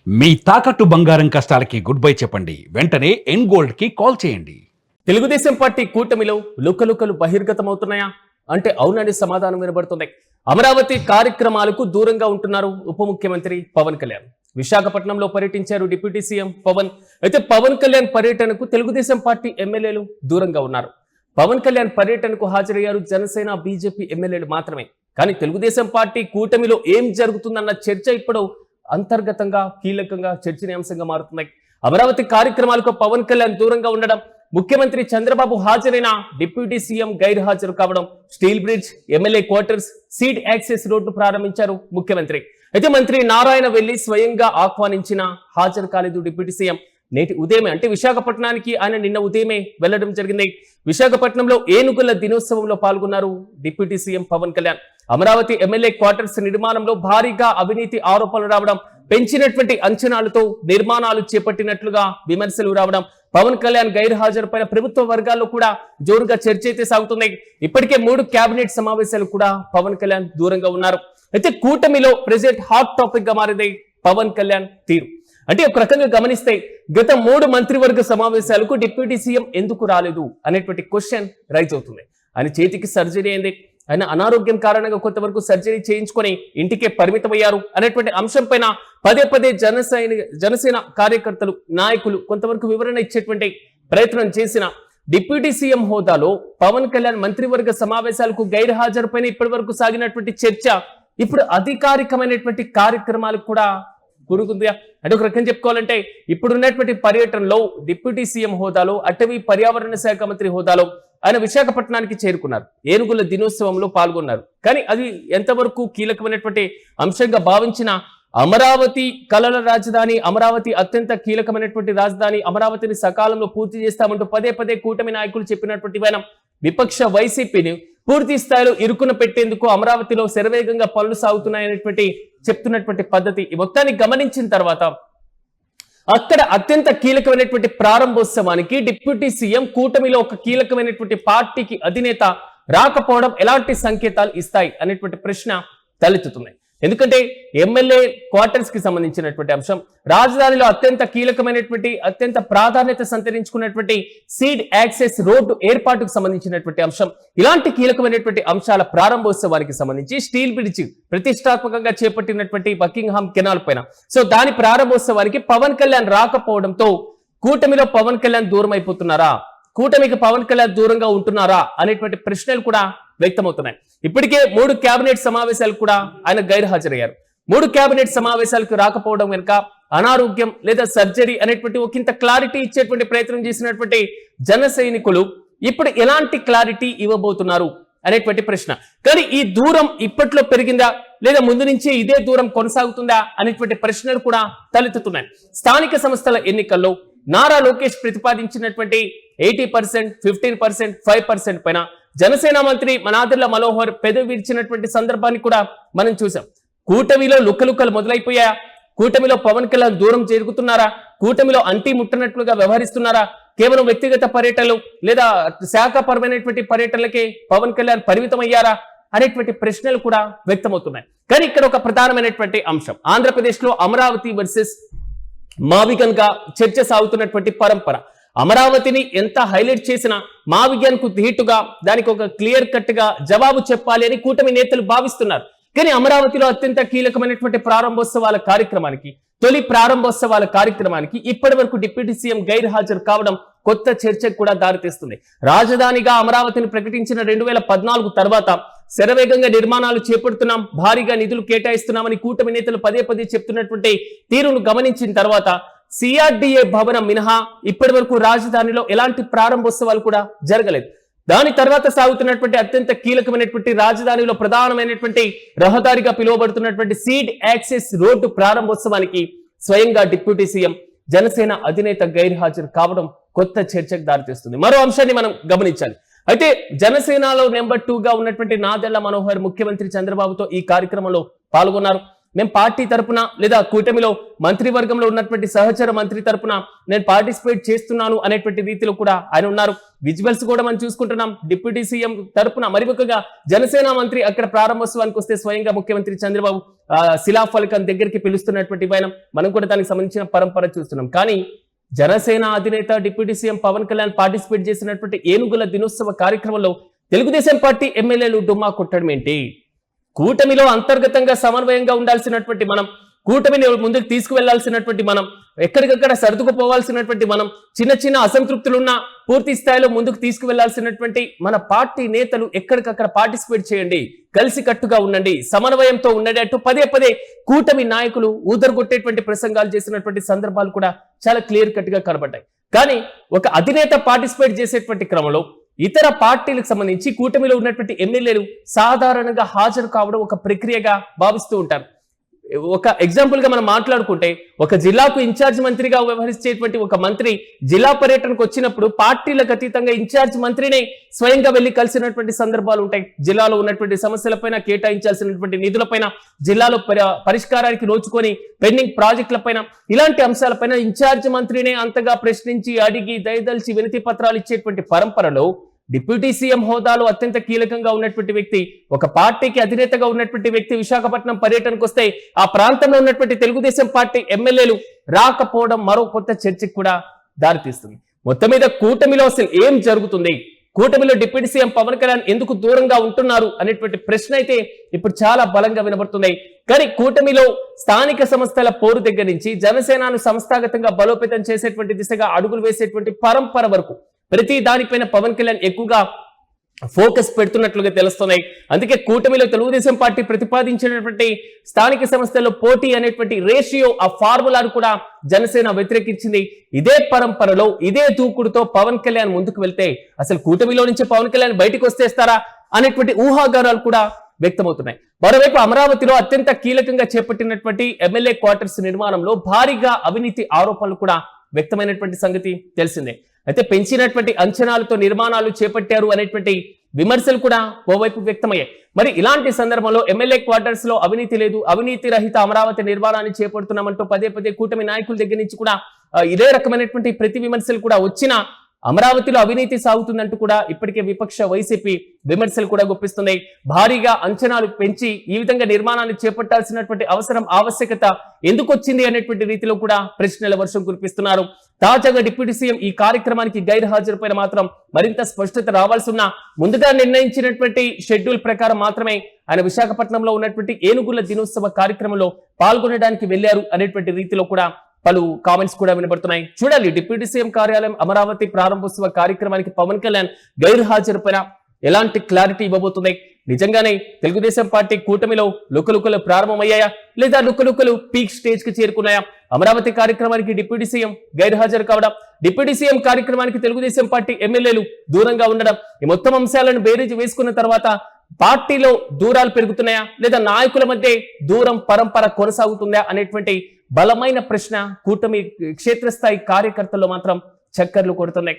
మీ తాకట్టు బంగారం కష్టాలకి good bye చెప్పండి. వెంటనే ఎన్ గోల్డ్ కి కాల్ చేయండి. తెలుగుదేశం పార్టీ కూటమిలో లుకలుకలు బహిర్గతమవుతున్నాయా అంటే అవునని సమాధానం వినబడుతుంది. అమరావతి కార్యక్రమాలకు దూరంగా ఉంటున్నారు ఉప ముఖ్యమంత్రి పవన్ కళ్యాణ్. విశాఖపట్నంలో పర్యటించారు డిప్యూటీ సీఎం పవన్. అయితే పవన్ కళ్యాణ్ పర్యటనకు తెలుగుదేశం పార్టీ ఎమ్మెల్యేలు దూరంగా ఉన్నారు. పవన్ కళ్యాణ్ పర్యటనకు హాజరయ్యారు జనసేన బీజేపీ ఎమ్మెల్యేలు మాత్రమే. కానీ తెలుగుదేశం పార్టీ కూటమిలో ఏం జరుగుతుందన్న చర్చ ఇప్పుడు అంతర్గతంగా కీలకంగా చర్చనీయాంశంగా మారుతున్నాయి. అమరావతి కార్యక్రమాలకు పవన్ కళ్యాణ్ దూరంగా ఉండడం, ముఖ్యమంత్రి చంద్రబాబు హాజరైన డిప్యూటీ సీఎం గైర్ హాజరు కావడం, steel bridge, MLA quarters, seed access road ప్రారంభించారు ముఖ్యమంత్రి. అయితే మంత్రి నారాయణ వెళ్లి స్వయంగా ఆహ్వానించిన హాజరు కాలేదు డిప్యూటీ సీఎం. నేటి ఉదయమే అంటే విశాఖపట్నానికి ఆయన నిన్న ఉదయమే వెళ్లడం జరిగింది. విశాఖపట్నంలో ఏనుగుల దినోత్సవంలో పాల్గొన్నారు deputy CM Pawan Kalyan. Amaravati MLA quarters నిర్మాణంలో భారీగా అవినీతి ఆరోపణలు రావడం, పెంచినటువంటి అంచనాలతో నిర్మాణాలు చేపట్టినట్లుగా విమర్శలు రావడం, పవన్ కళ్యాణ్ గైర్ హాజరు పైన ప్రభుత్వ వర్గాల్లో కూడా జోరుగా చర్చ అయితే సాగుతుంది. ఇప్పటికే 3 కేబినెట్ సమావేశాలు కూడా పవన్ కళ్యాణ్ దూరంగా ఉన్నారు. అయితే కూటమిలో ప్రెజెంట్ హాట్ టాపిక్ గా మారింది పవన్ కళ్యాణ్ తీరు. అంటే ఒక రకంగా గమనిస్తే గత 3 మంత్రివర్గ సమావేశాలకు డిప్యూటీ సీఎం ఎందుకు రాలేదు అనేటువంటి క్వశ్చన్ రైజ్ అవుతుంది. ఆయన చేతికి సర్జరీ అయింది, ఆయన అనారోగ్యం కారణంగా కొంతవరకు సర్జరీ చేయించుకొని ఇంటికే పరిమితమయ్యారు అనేటువంటి అంశం పైన పదే పదే జనసేన కార్యకర్తలు, నాయకులు కొంతవరకు వివరణ ఇచ్చేటువంటి ప్రయత్నం చేసిన డిప్యూటీ సీఎం హోదాలో పవన్ కళ్యాణ్ మంత్రివర్గ సమావేశాలకు గైర్ హాజరు పైన ఇప్పటి వరకు సాగినటువంటి చర్చ ఇప్పుడు అధికారికమైనటువంటి కార్యక్రమాలకు కూడా గురుగుంది. అంటే ఒక రకం చెప్పుకోవాలంటే ఇప్పుడున్నటువంటి పర్యటనలో డిప్యూటీ సీఎం హోదాలో, అటవీ పర్యావరణ శాఖ మంత్రి హోదాలో ఆయన విశాఖపట్నానికి చేరుకున్నారు. ఏనుగుల దినోత్సవంలో పాల్గొన్నారు. కానీ అది ఎంతవరకు కీలకమైనటువంటి అంశంగా భావించిన అమరావతి కలల రాజధాని, అమరావతి అత్యంత కీలకమైనటువంటి రాజధాని, అమరావతిని సకాలంలో పూర్తి చేస్తామంటూ పదే పదే కూటమి నాయకులు చెప్పినటువంటి విపక్ష వైసీపీని పూర్తి స్థాయిలో ఇరుకున పెట్టేందుకు అమరావతిలో శరవేగంగా పనులు సాగుతున్నాయనేటువంటి చెప్తున్నటువంటి పద్ధతి ఈ మొత్తాన్ని గమనించిన తర్వాత అక్కడ అత్యంత కీలకమైనటువంటి ప్రారంభోత్సవానికి డిప్యూటీ సీఎం కూటమిలో ఒక కీలకమైనటువంటి పార్టీకి అధినేత రాకపోవడం ఎలాంటి సంకేతాలు ఇస్తాయి అనేటువంటి ప్రశ్న తలెత్తుతుంది. ఎందుకంటే ఎమ్మెల్యే క్వార్టర్స్ కి సంబంధించినటువంటి అంశం, రాజధానిలో అత్యంత కీలకమైనటువంటి అత్యంత ప్రాధాన్యత సంతరించుకున్నటువంటి సీడ్ యాక్సెస్ రోడ్డు ఏర్పాటుకు సంబంధించినటువంటి అంశం, ఇలాంటి కీలకమైనటువంటి అంశాల ప్రారంభోత్సవానికి సంబంధించి స్టీల్ బ్రిడ్జ్ ప్రతిష్టాత్మకంగా చేపట్టినటువంటి బకింగ్హామ్ కెనాల్ పైన దాని ప్రారంభోత్సవానికి పవన్ కళ్యాణ్ రాకపోవడంతో కూటమిలో పవన్ కళ్యాణ్ దూరం అయిపోతున్నారా, కూటమికి పవన్ కళ్యాణ్ దూరంగా ఉంటున్నారా అనేటువంటి ప్రశ్నలు కూడా వ్యక్తమవుతున్నాయి. ఇప్పటికే 3 కేబినెట్ సమావేశాలు కూడా ఆయన గైర్ హాజరయ్యారు. 3 కేబినెట్ సమావేశాలకు రాకపోవడం వెనుక అనారోగ్యం లేదా సర్జరీ అనేటువంటి ఒకంత క్లారిటీ ఇచ్చేటువంటి ప్రయత్నం చేసినటువంటి జన సైనికులు ఇప్పుడు ఎలాంటి క్లారిటీ ఇవ్వబోతున్నారు అనేటువంటి ప్రశ్న. కానీ ఈ దూరం ఇప్పట్లో పెరిగిందా లేదా ముందు నుంచి ఇదే దూరం కొనసాగుతుందా అనేటువంటి ప్రశ్నలు కూడా తలెత్తుతున్నాయి. స్థానిక సంస్థల ఎన్నికల్లో నారా లోకేష్ ప్రతిపాదించినటువంటి 80%, 15%, 5% పైన జనసేన మంత్రి నాదెళ్ల మనోహర్ పెదవి విరిచినటువంటి సందర్భాన్ని కూడా మనం చూసాం. కూటమిలో లుక్కలుక్కలు మొదలైపోయా, కూటమిలో పవన్ కళ్యాణ్ దూరం చేరుకుతున్నారా, కూటమిలో అంటీ ముట్టనట్లుగా వ్యవహరిస్తున్నారా, కేవలం వ్యక్తిగత పర్యటనలు లేదా శాఖపరమైనటువంటి పర్యటనలకే పవన్ కళ్యాణ్ పరిమితమయ్యారా అనేటువంటి ప్రశ్నలు కూడా వ్యక్తమవుతున్నాయి. కానీ ఇక్కడ ఒక ప్రధానమైనటువంటి అంశం, ఆంధ్రప్రదేశ్ లో అమరావతి వర్సెస్ మావిగన్ గా చర్చ సాగుతున్నటువంటి పరంపర. అమరావతిని ఎంత హైలైట్ చేసినా మావిగన్ కు ధీటుగా దానికి ఒక క్లియర్ కట్ గా జవాబు చెప్పాలి అని కూటమి నేతలు భావిస్తున్నారు. కానీ అమరావతిలో అత్యంత కీలకమైనటువంటి ప్రారంభోత్సవాల కార్యక్రమానికి, తొలి ప్రారంభోత్సవాల కార్యక్రమానికి ఇప్పటి వరకు డిప్యూటీ సీఎం గైర్ హాజరు కావడం కొత్త చర్చకు కూడా దారితీస్తుంది. రాజధానిగా అమరావతిని ప్రకటించిన 2014 తర్వాత శరవేగంగా నిర్మాణాలు చేపడుతున్నాం, భారీగా నిధులు కేటాయిస్తున్నామని కూటమి నేతలు పదే పదే చెప్తున్నటువంటి తీరును గమనించిన తర్వాత సిఆర్డిఏ భవనం మినహా ఇప్పటి వరకు రాజధానిలో ఎలాంటి ప్రారంభోత్సవాలు కూడా జరగలేదు. దాని తర్వాత సాగుతున్నటువంటి అత్యంత కీలకమైనటువంటి రాజధానిలో ప్రధానమైనటువంటి రహదారిగా పిలువబడుతున్నటువంటి సీడ్ యాక్సెస్ రోడ్డు ప్రారంభోత్సవానికి స్వయంగా డిప్యూటీ సీఎం జనసేన అధినేత గైర్ హాజరు కావడం కొత్త చర్చకు దారితీస్తుంది. మరో అంశాన్ని మనం గమనించాలి. అయితే జనసేనలో నెంబర్ 2 గా ఉన్నటువంటి నాదెళ్ల మనోహర్ ముఖ్యమంత్రి చంద్రబాబుతో ఈ కార్యక్రమంలో పాల్గొన్నారు. మేము పార్టీ తరపున లేదా కూటమిలో మంత్రివర్గంలో ఉన్నటువంటి సహచర మంత్రి తరపున నేను పార్టిసిపేట్ చేస్తున్నాను అనేటువంటి రీతిలో కూడా ఆయన ఉన్నారు. విజువల్స్ కూడా మనం చూసుకుంటున్నాం. డిప్యూటీ సీఎం తరపున మరి ముఖ్యంగా జనసేన మంత్రి అక్కడ ప్రారంభోత్సవానికి వస్తే స్వయంగా ముఖ్యమంత్రి చంద్రబాబు శిలాఫలకం దగ్గరికి పిలుస్తున్నటువంటి వైనం మనం కూడా దానికి సంబంధించిన పరంపర చూస్తున్నాం. కానీ జనసేన అధినేత deputy CM Pawan Kalyan participate చేసినటువంటి ఏనుగుల దినోత్సవ కార్యక్రమంలో తెలుగుదేశం పార్టీ ఎమ్మెల్యేలు డుమ్మా కొట్టడం ఏంటి? కూటమిలో అంతర్గతంగా సమన్వయంగా ఉండాల్సినటువంటి మనం, కూటమిని ముందుకు తీసుకువెళ్లాల్సినటువంటి మనం, ఎక్కడికక్కడ సర్దుకుపోవాల్సినటువంటి మనం, చిన్న చిన్న అసంతృప్తులున్నా పూర్తి స్థాయిలో ముందుకు తీసుకువెళ్లాల్సినటువంటి మన పార్టీ నేతలు ఎక్కడికక్కడ పార్టిసిపేట్ చేయండి, కలిసికట్టుగా ఉండండి, సమన్వయంతో ఉండండి అంటూ పదే పదే కూటమి నాయకులు ఊదరగొట్టేటువంటి ప్రసంగాలు చేసినటువంటి సందర్భాలు కూడా చాలా క్లియర్ కట్ గా కనబడ్డాయి. కానీ ఒక అధినేత పార్టిసిపేట్ చేసేటువంటి క్రమంలో ఇతర పార్టీలకు సంబంధించి కూటమిలో ఉన్నటువంటి ఎమ్మెల్యేలు సాధారణంగా హాజరు కావడం ఒక ప్రక్రియగా భావిస్తూ ఉంటారు. ఒక ఎగ్జాంపుల్ గా మనం మాట్లాడుకుంటే ఒక జిల్లాకు ఇన్ఛార్జ్ మంత్రిగా వ్యవహరించేటువంటి ఒక మంత్రి జిల్లా పర్యటనకు వచ్చినప్పుడు పార్టీలకు అతీతంగా ఇన్ఛార్జ్ మంత్రినే స్వయంగా వెళ్లి కలిసినటువంటి సందర్భాలు ఉంటాయి. జిల్లాలో ఉన్నటువంటి సమస్యలపైన, కేటాయించాల్సినటువంటి నిధులపైన, జిల్లాలో పరిష్కారానికి నోచుకొని పెండింగ్ ప్రాజెక్టులపైన, ఇలాంటి అంశాలపైన ఇన్ఛార్జ్ మంత్రినే అంతగా ప్రశ్నించి అడిగి దయదల్చి వినతి పత్రాలు ఇచ్చేటువంటి పరంపరలో డిప్యూటీ సీఎం హోదాలో అత్యంత కీలకంగా ఉన్నటువంటి వ్యక్తి, ఒక పార్టీకి అధినేతగా ఉన్నటువంటి వ్యక్తి విశాఖపట్నం పర్యటనకు వస్తే ఆ ప్రాంతంలో ఉన్నటువంటి తెలుగుదేశం పార్టీ ఎమ్మెల్యేలు రాకపోవడం మరో కొత్త చర్చకు కూడా దారితీస్తుంది. మొత్తం మీద కూటమిలో అసలు ఏం జరుగుతుంది, కూటమిలో డిప్యూటీ సీఎం పవన్ కళ్యాణ్ ఎందుకు దూరంగా ఉంటున్నారు అనేటువంటి ప్రశ్న అయితే ఇప్పుడు చాలా బలంగా వినబడుతున్నాయి. కానీ కూటమిలో స్థానిక సంస్థల పోరు దగ్గర నుంచి జనసేనను సంస్థాగతంగా బలోపేతం చేసేటువంటి దిశగా అడుగులు వేసేటువంటి పరంపర వరకు ప్రతి దానిపైన పవన్ కళ్యాణ్ ఎక్కువగా ఫోకస్ పెడుతున్నట్లుగా తెలుస్తున్నాయి. అందుకే కూటమిలో తెలుగుదేశం పార్టీ ప్రతిపాదించినటువంటి స్థానిక సంస్థల్లో పోటీ అనేటువంటి రేషియో, ఆ ఫార్ములాను కూడా జనసేన వ్యతిరేకించింది. ఇదే పరంపరలో ఇదే దూకుడుతో పవన్ కళ్యాణ్ ముందుకు వెళ్తే అసలు కూటమిలో నుంచి పవన్ కళ్యాణ్ బయటకు వస్తేస్తారా అనేటువంటి ఊహాగానాలు కూడా వ్యక్తమవుతున్నాయి. మరోవైపు అమరావతిలో అత్యంత కీలకంగా చేపట్టినటువంటి ఎమ్మెల్యే క్వార్టర్స్ నిర్మాణంలో భారీగా అవినీతి ఆరోపణలు కూడా వ్యక్తమైనటువంటి సంగతి తెలిసిందే. అయితే పెంచినటువంటి అంచనాలతో నిర్మాణాలు చేపట్టారు అనేటువంటి విమర్శలు కూడా ఓవైపు వ్యక్తమయ్యాయి. మరి ఇలాంటి సందర్భంలో ఎమ్మెల్యే క్వార్టర్స్ లో అవినీతి లేదు, అవినీతి రహిత అమరావతి నిర్మాణాన్ని చేపడుతున్నామంటూ పదే పదే కూటమి నాయకుల దగ్గర నుంచి కూడా ఇదే రకమైనటువంటి ప్రతి విమర్శలు కూడా వచ్చినా అమరావతిలో అవినీతి సాగుతుందంటూ కూడా ఇప్పటికే విపక్ష వైసీపీ విమర్శలు కూడా గుప్పిస్తున్నాయి. భారీగా అంచనాలు పెంచి ఈ విధంగా నిర్మాణాన్ని చేపట్టాల్సినటువంటి అవసరం, ఆవశ్యకత ఎందుకు వచ్చింది అనేటువంటి రీతిలో కూడా ప్రశ్నల వర్షం కురిపిస్తున్నారు. తాజాగా డిప్యూటీ సీఎం ఈ కార్యక్రమానికి గైర్ హాజరుపైన మాత్రం మరింత స్పష్టత రావాల్సి ఉన్న ముందుగా నిర్ణయించినటువంటి షెడ్యూల్ ప్రకారం మాత్రమే ఆయన విశాఖపట్నంలో ఉన్నటువంటి ఏనుగుల దినోత్సవ కార్యక్రమంలో పాల్గొనడానికి వెళ్లారు అనేటువంటి రీతిలో కూడా పలు కామెంట్స్ కూడా వినబడుతున్నాయి. చూడాలి డిప్యూటీ సీఎం కార్యాలయం అమరావతి ప్రారంభోత్సవ కార్యక్రమానికి పవన్ కళ్యాణ్ గైర్ హాజరుపైన ఎలాంటి క్లారిటీ ఇవ్వబోతున్నాయి. నిజంగానే తెలుగుదేశం పార్టీ కూటమిలో లుకలుకలు ప్రారంభమయ్యాయా లేదా లుకలుకలు పీక్ స్టేజ్ కి చేరుకున్నాయా? అమరావతి కార్యక్రమానికి డిప్యూటీ సీఎం గైర్ హాజరు కావడం, డిప్యూటీ సీఎం కార్యక్రమానికి తెలుగుదేశం పార్టీ ఎమ్మెల్యేలు దూరంగా ఉండడం, ఈ మొత్తం అంశాలను బేరీజు వేసుకున్న తర్వాత పార్టీలో దూరాలు పెరుగుతున్నాయా లేదా నాయకుల మధ్య దూరం పరంపర కొనసాగుతుందా అనేటువంటి బలమైన ప్రశ్న కూటమి క్షేత్రస్థాయి కార్యకర్తల్లో మాత్రం చక్కర్లు కొడుతున్నాయి.